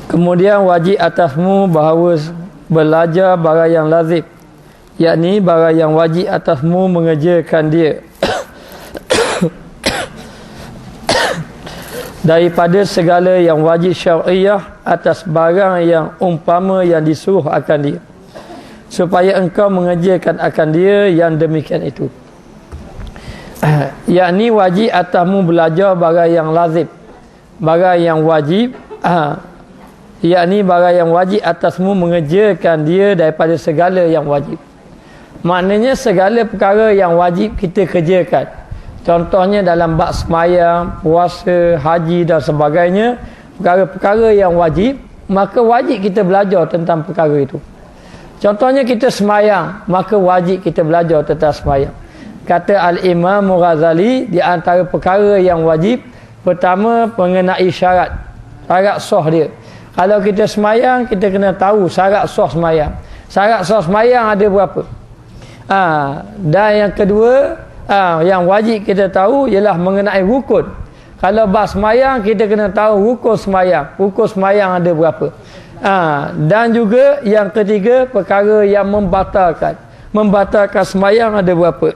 Kemudian wajib atasmu bahawa belajar barang yang lazim, yakni barang yang wajib atasmu mengerjakan dia daripada segala yang wajib syar'iyah atas barang yang umpama yang disuruh akan dia, supaya engkau mengerjakan akan dia yang demikian itu. Yakni wajib atasmu belajar barang yang lazim, barang yang wajib, yakni barang yang wajib atasmu mengerjakan dia daripada segala yang wajib. Maknanya segala perkara yang wajib kita kerjakan. Contohnya dalam bab sembahyang, puasa, haji dan sebagainya, perkara-perkara yang wajib, maka wajib kita belajar tentang perkara itu. Contohnya kita sembahyang, maka wajib kita belajar tentang sembahyang. Kata Al-Imam Ghazali, di antara perkara yang wajib, pertama mengenai syarat sah dia. Kalau kita sembahyang, kita kena tahu syarat sah sembahyang. Syarat sah sembahyang ada berapa? Dan yang kedua, yang wajib kita tahu ialah mengenai rukun. Kalau bab sembahyang, kita kena tahu rukun sembahyang. Rukun sembahyang ada berapa? Dan juga yang ketiga, perkara yang membatalkan sembahyang ada berapa?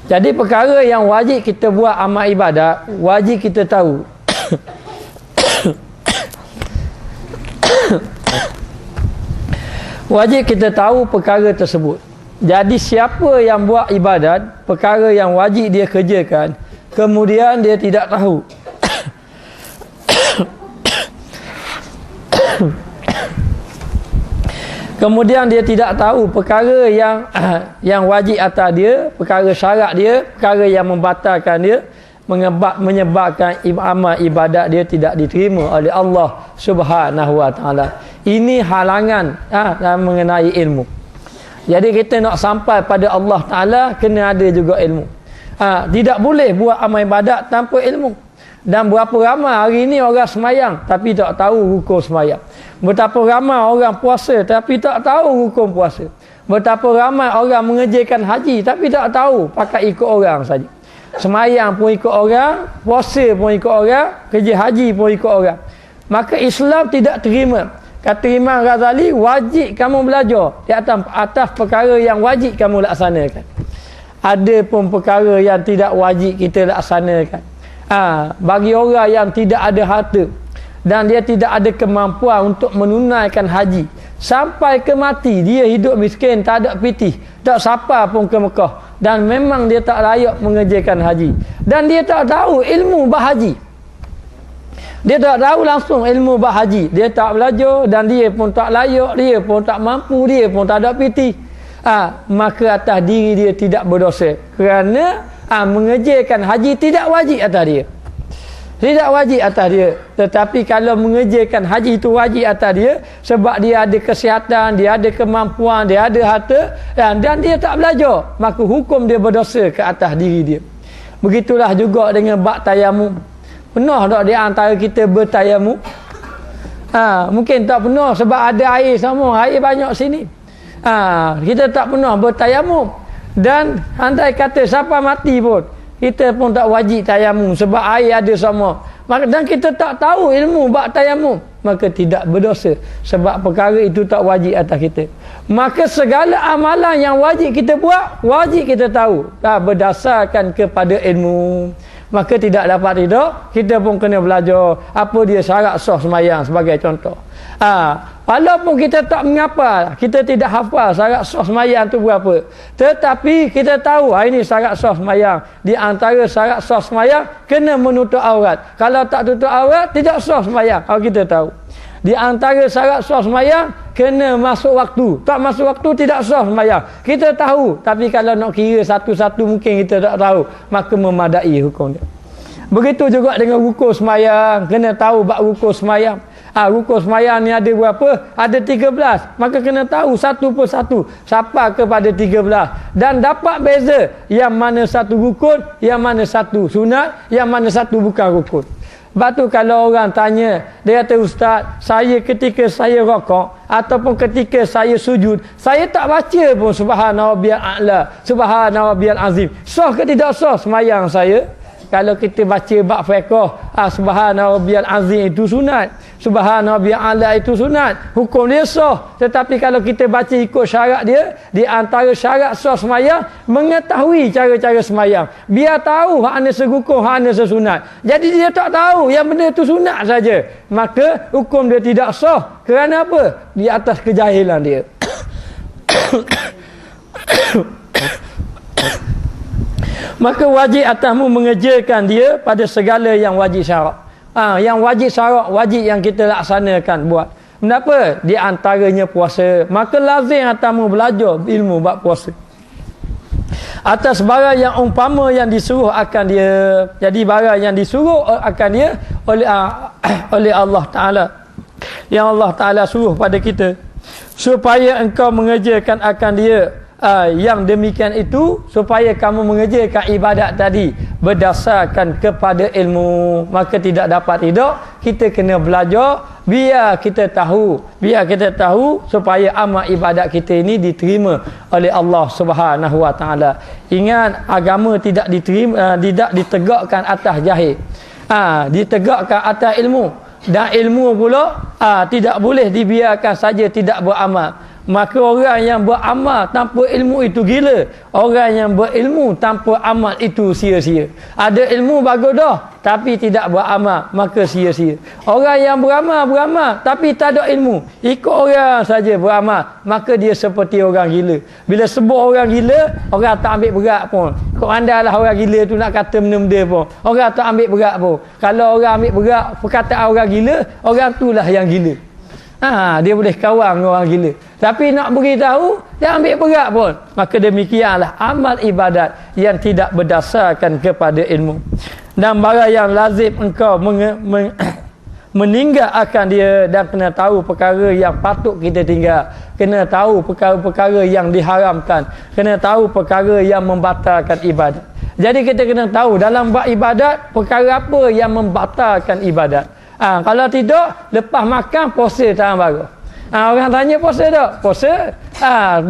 Jadi perkara yang wajib kita buat amal ibadat, wajib kita tahu. Wajib kita tahu perkara tersebut. Jadi siapa yang buat ibadat, perkara yang wajib dia kerjakan, kemudian dia tidak tahu, kemudian dia tidak tahu perkara yang wajib atas dia, perkara syarat dia, perkara yang membatalkan dia, menyebabkan amal ibadat dia tidak diterima oleh Allah Subhanahu wa taala. Ini halangan mengenai ilmu. Jadi kita nak sampai pada Allah Ta'ala, kena ada juga ilmu. Tidak boleh buat amal ibadat tanpa ilmu. Dan berapa ramai hari ini orang semayang tapi tak tahu hukum semayang. Betapa ramai orang puasa tapi tak tahu hukum puasa. Betapa ramai orang mengerjakan haji tapi tak tahu, pakai ikut orang saja. Semayang pun ikut orang, puasa pun ikut orang, kerja haji pun ikut orang. Maka Islam tidak terima. Kata Imam Ghazali, wajib kamu belajar di atas perkara yang wajib kamu laksanakan. Ada pun perkara yang tidak wajib kita laksanakan. Bagi orang yang tidak ada harta dan dia tidak ada kemampuan untuk menunaikan haji, sampai ke mati dia hidup miskin, tak ada pitih, tak siapa pun ke Mekah, dan memang dia tak layak mengerjakan haji, dan dia tak tahu ilmu bahaji. Dia tak tahu langsung ilmu bahaji, dia tak belajar, dan dia pun tak layak, dia pun tak mampu, dia pun tak ada piti. Maka atas diri dia tidak berdosa, kerana mengerjakan haji tidak wajib atas dia. Tidak wajib atas dia. Tetapi kalau mengerjakan haji itu wajib atas dia, sebab dia ada kesihatan, dia ada kemampuan, dia ada harta, dan dia tak belajar, maka hukum dia berdosa ke atas diri dia. Begitulah juga dengan bab tayamum. Pernah tak di antara kita bertayamum? Mungkin tak pernah sebab ada air sama, air banyak sini. Kita tak pernah bertayamum. Dan andai kata siapa mati pun, kita pun tak wajib tayamum sebab air ada sama. Dan kita tak tahu ilmu bab tayamum, maka tidak berdosa sebab perkara itu tak wajib atas kita. Maka segala amalan yang wajib kita buat, wajib kita tahu berdasarkan kepada ilmu. Maka tidak dapat tidak, kita pun kena belajar apa dia syarat sah sembahyang sebagai contoh. Walaupun kita tak menghafal, kita tidak hafal syarat sah sembahyang tu berapa, tetapi kita tahu ini syarat sah sembahyang. Di antara syarat sah sembahyang, kena menutup aurat. Kalau tak tutup aurat, tidak sah sembahyang. Kita tahu. Di antara syarat sah sembahyang, kena masuk waktu. Tak masuk waktu, tidak sah sembahyang. Kita tahu, tapi kalau nak kira satu-satu mungkin kita tak tahu, maka memadai hukum dia. Begitu juga dengan rukun sembahyang, kena tahu bab rukun sembahyang. Rukun sembahyang ni ada berapa? Ada 13. Maka kena tahu satu persatu siapa kepada 13, dan dapat beza yang mana satu rukun, yang mana satu sunat, yang mana satu bukan rukun. Sebab tu kalau orang tanya, dia kata, Ustaz, saya ketika saya rokok ataupun ketika saya sujud, saya tak baca pun Subhana Rabbiyal A'la, Subhana Rabbiyal Azim. Sah ke tidak sah sembahyang saya? kalau kita baca bab fiqh, subhana rabbiyal azim itu sunat, subhana rabbiyal ala itu sunat, hukum dia sah. Tetapi kalau kita baca ikut syarat dia, di antara syarat sah sembahyang mengetahui cara-cara sembahyang, biar tahu hak ana segukuh, hak ana sesunat. Jadi dia tak tahu yang benda itu sunat saja, maka hukum dia tidak sah. Kerana apa? Di atas kejahilan dia. Maka wajib atasmu mengerjakan dia pada segala yang wajib syarak. Yang wajib syarak, wajib yang kita laksanakan buat. Kenapa? Di antaranya puasa. Maka lazim atasmu belajar ilmu bab puasa. Atas barang yang umpama yang disuruh akan dia. Jadi barang yang disuruh akan dia oleh Allah Ta'ala. Yang Allah Ta'ala suruh pada kita. Supaya engkau mengerjakan akan dia. Yang demikian itu supaya kamu mengerjakan ibadat tadi berdasarkan kepada ilmu. Maka tidak dapat tidak, kita kena belajar biar kita tahu supaya amal ibadat kita ini diterima oleh Allah Subhanahu Wa Taala. Ingat, agama tidak diterima, tidak ditegakkan atas jahil, ditegakkan atas ilmu. Dan ilmu pula tidak boleh dibiarkan saja tidak beramal. Maka orang yang beramal tanpa ilmu itu gila. Orang yang berilmu tanpa amal itu sia-sia. Ada ilmu bagus dah, tapi tidak beramal, maka sia-sia. Orang yang beramal tapi tak ada ilmu, ikut orang saja beramal, maka dia seperti orang gila. Bila sebut orang gila, orang tak ambil berat pun. Kau andailah orang gila tu nak kata benda-benda pun, orang tak ambil berat pun. Kalau orang ambil berat perkataan orang gila, orang itulah yang gila. Dia boleh kawan dengan orang gila. Tapi nak beritahu, dia ambil berat pun. Maka demikianlah amal ibadat yang tidak berdasarkan kepada ilmu. Dan barang yang lazim engkau meninggal akan dia, dan kena tahu perkara yang patut kita tinggal. Kena tahu perkara-perkara yang diharamkan. Kena tahu perkara yang membatalkan ibadat. Jadi kita kena tahu dalam bab ibadat, perkara apa yang membatalkan ibadat. Kalau tidak, lepas makan puasa tangan baru. Orang tanya puasa tak? Puasa.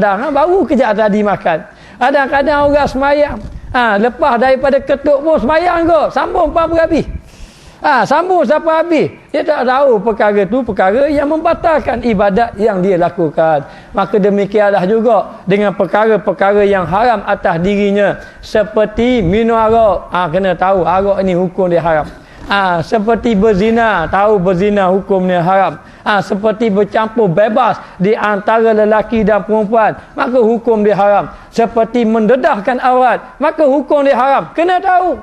Dah baru kejap tadi makan. Kadang-kadang orang semayang. Lepas daripada ketuk pun semayang kot. Sambung sampai habis. Sambung sampai habis. Dia tak tahu perkara tu perkara yang membatalkan ibadat yang dia lakukan. Maka demikianlah juga dengan perkara-perkara yang haram atas dirinya. Seperti minum arak. Kena tahu arak ni hukum dia haram. Seperti berzina, tahu berzina hukumnya haram. Seperti bercampur bebas di antara lelaki dan perempuan, maka hukum dia haram. Seperti mendedahkan aurat, maka hukum dia haram. Kena tahu.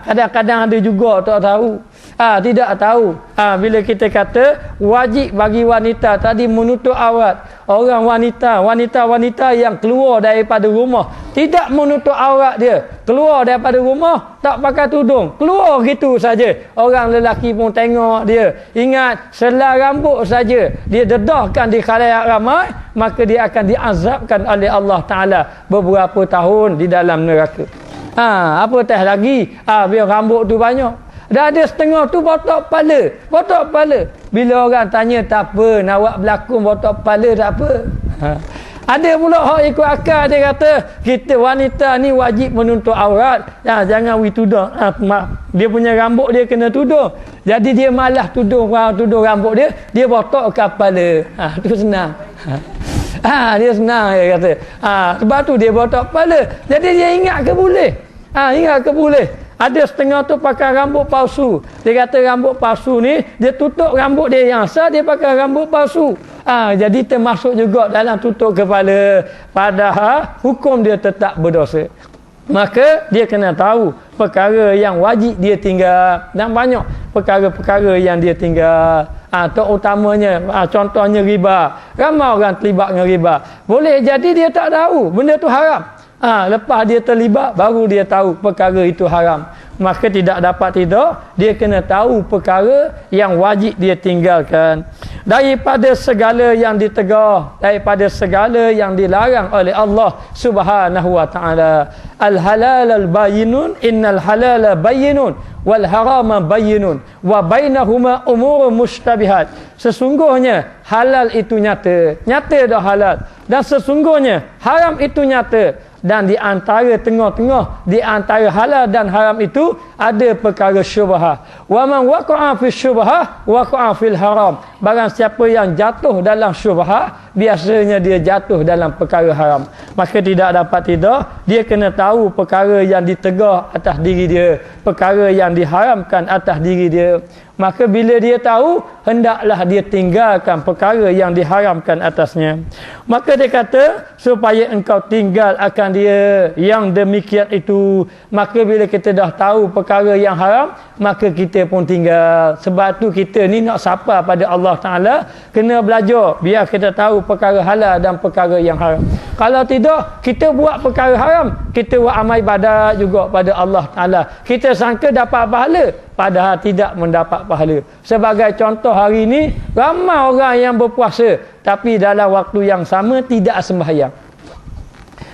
Kadang-kadang ada juga tak tahu. Tidak tahu. Bila kita kata wajib bagi wanita tadi menutup aurat. Orang wanita yang keluar daripada rumah tidak menutup aurat dia. Keluar daripada rumah tak pakai tudung. Keluar gitu saja. Orang lelaki pun tengok dia. Ingat, selai rambut saja dia dedahkan di khalayak ramai, maka dia akan diazabkan oleh Allah Ta'ala beberapa tahun di dalam neraka. Apa teh lagi? Biar rambut tu banyak. Dah ada setengah tu botak kepala. Bila orang tanya, tak apa, nak buat berlakon botak kepala tak apa. Ada pula hak ikut akal, dia kata kita wanita ni wajib menutup aurat. Jangan tudung. Dia punya rambut dia kena tudung. Jadi dia malah tudung rambut dia botak kepala. Tu senang. Dia senang, dia kata. Sebab tu dia botak kepala. Jadi dia ingat ke boleh. Ada setengah tu pakai rambut palsu. Dia kata rambut palsu ni, dia tutup rambut dia yang sah, dia pakai rambut palsu. Jadi termasuk juga dalam tutup kepala. Padahal hukum dia tetap berdosa. Maka dia kena tahu perkara yang wajib dia tinggal. Dan banyak perkara-perkara yang dia tinggal. Terutamanya, contohnya riba. Ramai orang terlibat dengan riba. Boleh jadi dia tak tahu benda tu haram. Lepas dia terlibat, baru dia tahu perkara itu haram. Maka tidak dapat tidak, dia kena tahu perkara yang wajib dia tinggalkan. Daripada segala yang ditegah, daripada segala yang dilarang oleh Allah Subhanahu Wa Taala. Al-halal al-bayyinun, innal halala bayyinun, wal harama bayyinun, wa bainahuma umur mushtabihat. Sesungguhnya halal itu nyata dah halal. Dan sesungguhnya haram itu nyata. dan di antara tengah-tengah di antara halal dan haram itu ada perkara syubhah. Wa man waqa'a fi syubhah waqa'a fil haram. Barang siapa yang jatuh dalam syubhah, biasanya dia jatuh dalam perkara haram. Maka tidak dapat tidak, dia kena tahu perkara yang ditegah atas diri dia, perkara yang diharamkan atas diri dia. Maka bila dia tahu, hendaklah dia tinggalkan perkara yang diharamkan atasnya. Maka dia kata, supaya engkau tinggal akan dia yang demikian itu. Maka bila kita dah tahu perkara yang haram, maka kita pun tinggal. Sebab tu kita ni nak sapa pada Allah Ta'ala, kena belajar biar kita tahu perkara halal dan perkara yang haram. Kalau tidak, kita buat perkara haram, kita buat amal ibadat juga pada Allah Ta'ala. Kita sangka dapat pahala, padahal tidak mendapat pahala. Sebagai contoh hari ini, ramai orang yang berpuasa tapi dalam waktu yang sama tidak sembahyang.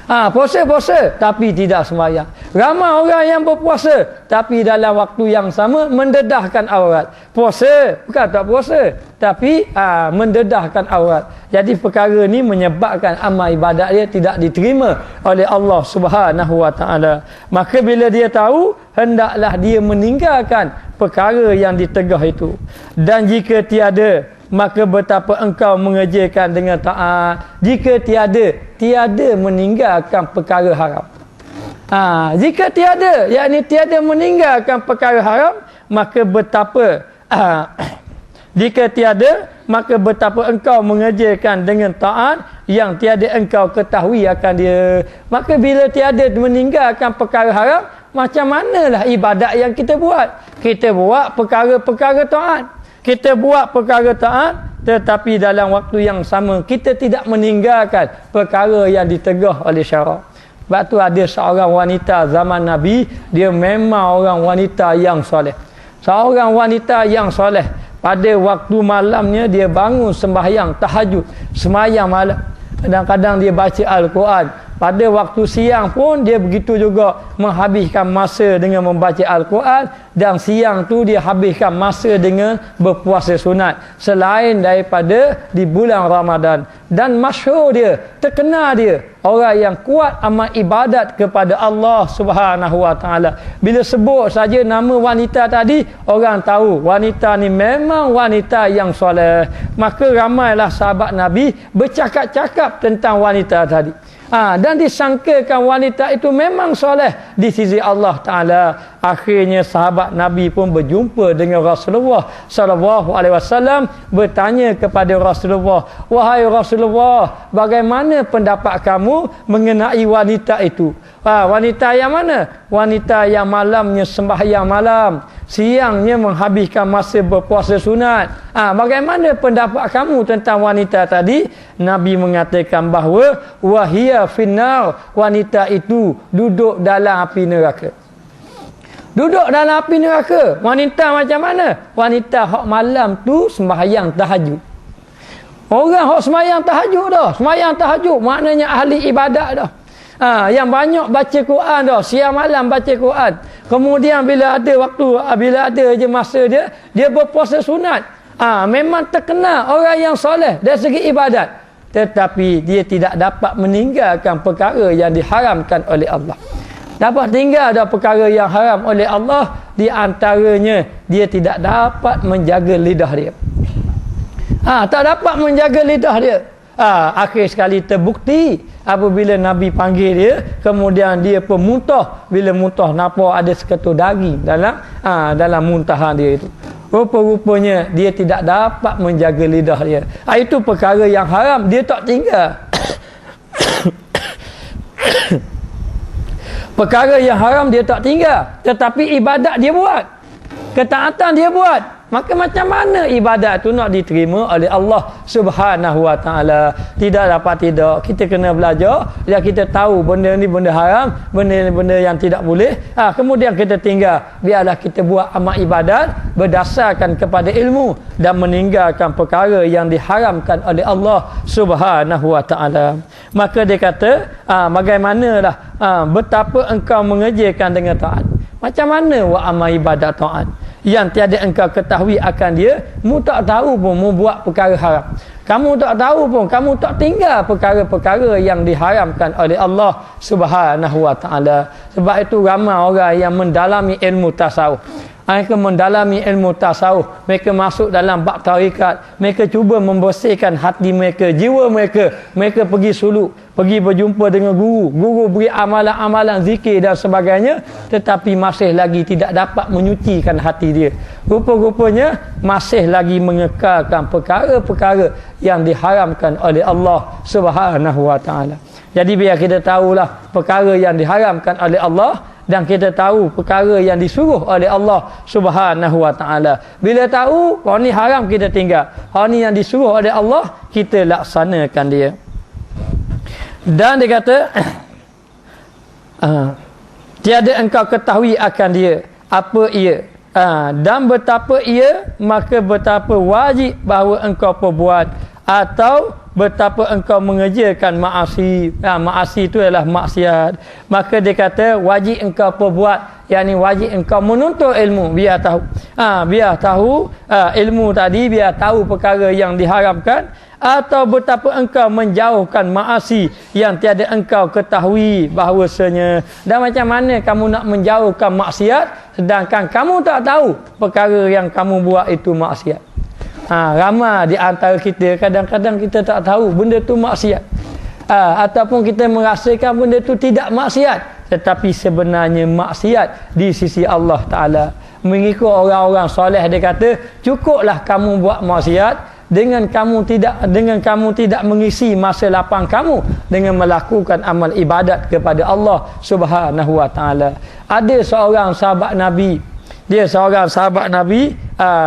Puasa-puasa tapi tidak sembahyang. Ramai orang yang berpuasa tapi dalam waktu yang sama mendedahkan aurat. Puasa bukan tak puasa, tapi mendedahkan aurat. Jadi perkara ni menyebabkan amal ibadat dia tidak diterima oleh Allah Subhanahu Wa Taala. Maka bila dia tahu, hendaklah dia meninggalkan perkara yang ditegah itu. Dan jika tiada, maka betapa engkau mengerjakan dengan taat. Jika tiada meninggalkan perkara haram. Jika tiada, yakni tiada meninggalkan perkara haram, maka betapa jika tiada, maka betapa engkau mengerjakan dengan taat yang tiada engkau ketahui akan dia. Maka bila tiada meninggalkan perkara haram, macam manalah ibadat yang kita buat? Kita buat perkara-perkara taat. Kita buat perkara taat, tetapi dalam waktu yang sama kita tidak meninggalkan perkara yang ditegah oleh syarak. Sebab tu ada seorang wanita zaman Nabi, dia memang orang wanita yang soleh. Seorang wanita yang soleh, pada waktu malamnya dia bangun sembahyang tahajud, semayang malam. Kadang-kadang dia baca Al-Quran. Pada waktu siang pun dia begitu juga menghabiskan masa dengan membaca Al-Quran, dan siang tu dia habiskan masa dengan berpuasa sunat selain daripada di bulan Ramadan. Dan masyhur dia, terkenal dia, orang yang kuat amal ibadat kepada Allah Subhanahu Wa Taala. Bila sebut saja nama wanita tadi, orang tahu wanita ni memang wanita yang soleh. Maka ramailah sahabat Nabi bercakap-cakap tentang wanita tadi. Dan disangkakan wanita itu memang soleh di sisi Allah Ta'ala. Akhirnya sahabat Nabi pun berjumpa dengan Rasulullah sallallahu alaihi wasallam, bertanya kepada Rasulullah, "Wahai Rasulullah, bagaimana pendapat kamu mengenai wanita itu?" Wanita yang mana? Wanita yang malamnya sembahyang malam, siangnya menghabiskan masa berpuasa sunat. Bagaimana pendapat kamu tentang wanita tadi? Nabi mengatakan bahawa wahia finnar, wanita itu duduk dalam api neraka. Duduk dalam api neraka. Wanita macam mana? Wanita hak malam tu sembahyang tahajud. Orang hak sembahyang tahajud dah. Sembahyang tahajud maknanya ahli ibadat dah. Yang banyak baca Quran dah, siang malam baca Quran. Kemudian bila ada waktu, bila ada je masa dia berpuasa sunat. Memang terkenal orang yang soleh dari segi ibadat. Tetapi dia tidak dapat meninggalkan perkara yang diharamkan oleh Allah. Dapat tinggal ada perkara yang haram oleh Allah, di antaranya dia tidak dapat menjaga lidah dia. Tak dapat menjaga lidah dia. Akhir sekali terbukti apabila Nabi panggil dia, kemudian dia pun muntah. Bila muntah, nampak ada seketul daging dalam muntahan dia itu. Rupa-rupanya dia tidak dapat menjaga lidah dia. Itu perkara yang haram, dia tak tinggal. Perkara yang haram dia tak tinggal, tetapi ibadat dia buat, ketaatan dia buat. Maka macam mana ibadat tu nak diterima oleh Allah Subhanahu Wa Taala? Tidak dapat tidak. Kita kena belajar, dan kita tahu benda ni benda haram, benda ni benda yang tidak boleh. Kemudian kita tinggal. Biarlah kita buat amal ibadat berdasarkan kepada ilmu dan meninggalkan perkara yang diharamkan oleh Allah Subhanahu Wa Taala. Maka dia kata, bagaimanalah betapa engkau mengerjakan dengan taat. Macam mana buat amal ibadat taat? yang tiada engkau ketahui akan dia, mu tak tahu pun mu buat perkara haram. Kamu tak tahu pun, kamu tak tinggal perkara-perkara yang diharamkan oleh Allah Subhanahu wa taala. Sebab itu ramai orang yang mendalami ilmu tasawuf. Mereka mendalami ilmu tasawuf, mereka masuk dalam bab tarikat, mereka cuba membersihkan hati mereka, jiwa mereka. Mereka pergi suluk, pergi berjumpa dengan guru beri amalan-amalan zikir dan sebagainya, tetapi masih lagi tidak dapat menyucikan hati dia. Rupa-rupanya masih lagi mengekalkan perkara-perkara yang diharamkan oleh Allah Subhanahu wa taala. Jadi biar kita tahulah perkara yang diharamkan oleh Allah, dan kita tahu perkara yang disuruh oleh Allah Subhanahu wa taala. Bila tahu hal ni haram, kita tinggal. Hal ni yang disuruh oleh Allah, kita laksanakan dia. Dan dia kata tiada engkau ketahui akan dia apa ia, dan betapa ia, maka betapa wajib bahawa engkau perbuat, atau betapa engkau mengerjakan maasi. Maasi itu adalah maksiat. Maka dia kata wajib engkau perbuat, yakni wajib engkau menuntut ilmu, biar tahu. Biar tahu ilmu tadi, biar tahu perkara yang diharamkan, atau betapa engkau menjauhkan maasi yang tiada engkau ketahui bahawasanya. Dan macam mana kamu nak menjauhkan maksiat sedangkan kamu tak tahu perkara yang kamu buat itu maksiat. Ramai di antara kita kadang-kadang kita tak tahu benda tu maksiat, ataupun kita merasakan benda tu tidak maksiat, tetapi sebenarnya maksiat di sisi Allah Ta'ala. Mengikut orang-orang soleh, dia kata cukuplah kamu buat maksiat dengan kamu tidak mengisi masa lapang kamu dengan melakukan amal ibadat kepada Allah Subhanahu wa taala. Ada seorang sahabat Nabi,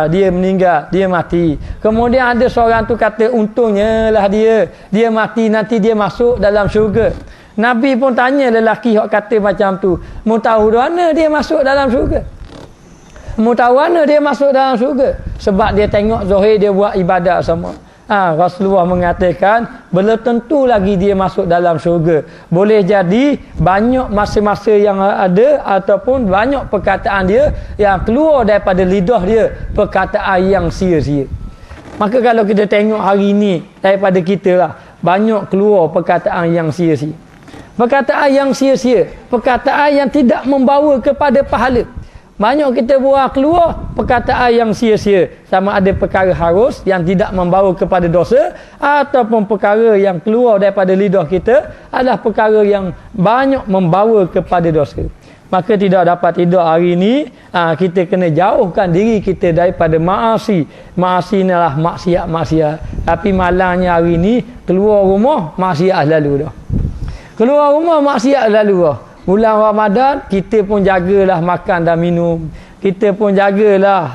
dia meninggal, dia mati. Kemudian ada seorang tu kata untungnya lah dia mati, nanti dia masuk dalam syurga. Nabi pun tanya lelaki yang kata macam tu, mu tahu mana dia masuk dalam syurga? Mu tahu mana dia masuk dalam syurga? Sebab dia tengok zahir dia buat ibadat sama. Rasulullah mengatakan belum tentu lagi dia masuk dalam syurga. Boleh jadi banyak masa-masa yang ada, ataupun banyak perkataan dia yang keluar daripada lidah dia, perkataan yang sia-sia. Maka kalau kita tengok hari ini daripada kita lah, banyak keluar perkataan yang sia-sia. Perkataan yang sia-sia, perkataan yang tidak membawa kepada pahala. Banyak kita buat keluar perkataan yang sia-sia, sama ada perkara harus yang tidak membawa kepada dosa, ataupun perkara yang keluar daripada lidah kita adalah perkara yang banyak membawa kepada dosa. Maka tidak dapat tidak hari ini kita kena jauhkan diri kita daripada maasi. Maasi ni adalah maksiat. Tapi malangnya hari ini keluar rumah maksiat lalu dah. Keluar rumah maksiat lalu dah. Bulan Ramadan kita pun jagalah makan dan minum. Kita pun jagalah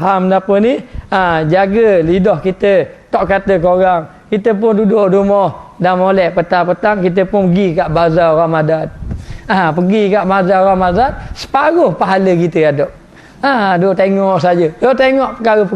jaga lidah kita. Tak kata ke orang. Kita pun duduk rumah dan molek petang-petang kita pun pergi kat bazar Ramadan. Pergi kat bazar Ramadan, separuh pahala kita ada. Duk tengok saja. Duk tengok perkara-perkara